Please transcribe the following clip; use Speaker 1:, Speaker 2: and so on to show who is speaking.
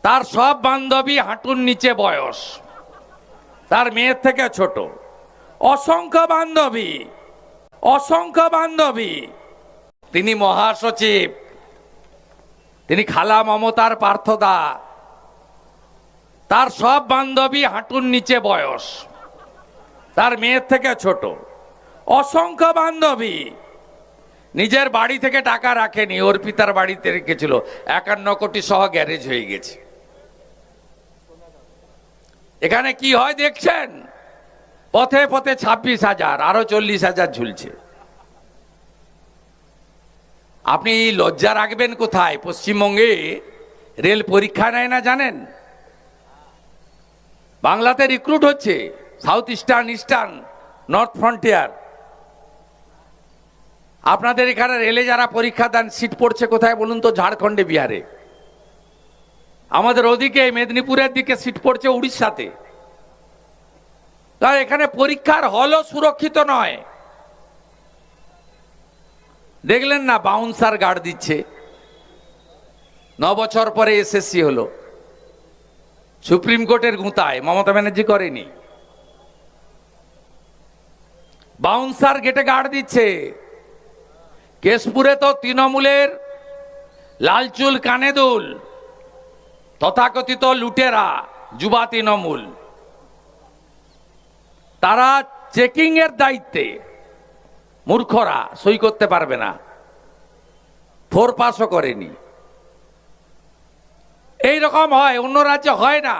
Speaker 1: তার সব বান্ধবী হাঁটুর নিচে বয়স, তার মেয়ের থেকে ছোট। অসংখ্য বান্ধবী, অসংখ্য বান্ধবী। তিনি মহাসচিব, তিনি খালা মমতার পার্থদা। তার সব বান্ধবী হাঁটুর নিচে বয়স, তার মেয়ের থেকে ছোট। অসংখ্য বান্ধবী। নিজের বাড়ি থেকে টাকা রাখেনি, অর্পিতার বাড়িতে রেখেছিল। 51 কোটি সহ গ্যারেজ হয়ে গেছে। এখানে কি হয় দেখছেন? পথে পথে 26,000, আরো 40,000 ঝুলছে। আপনি লজ্জা রাখবেন কোথায়? পশ্চিমবঙ্গে রেল পরীক্ষা নেয় না জানেন? বাংলাতে রিক্রুট হচ্ছে, south eastern, eastern, north frontier. আপনাদের এখানে রেলে যারা পরীক্ষা দেন সিট পড়ছে কোথায় বলুন তো? ঝাড়খণ্ডে, বিহারে। আমাদের ওদিকে মেদিনীপুরের দিকে সিট পড়ছে উড়িষ্যাতে। তাই এখানে পরীক্ষার হলও সুরক্ষিত নয়। দেখলেন না বাউন্সার গার্ড দিচ্ছে। 9 বছর পরে এসএসসি হলো, সুপ্রিম কোর্টের গুঁতায়, মমতা ব্যানার্জি করেনি। বাউন্সার গেটে গার্ড দিচ্ছে। কেশপুরে তো তৃণমূলের লালচুল কানেদুল, তথাকথিত লুটেরা, যুবা তৃণমূল, তারা চেকিং এর দায়িত্বে। মূর্খরা, সই করতে পারবে না, 4 পাসও করেনি। এই রকম হয়, অন্য রাজ্যে হয় না।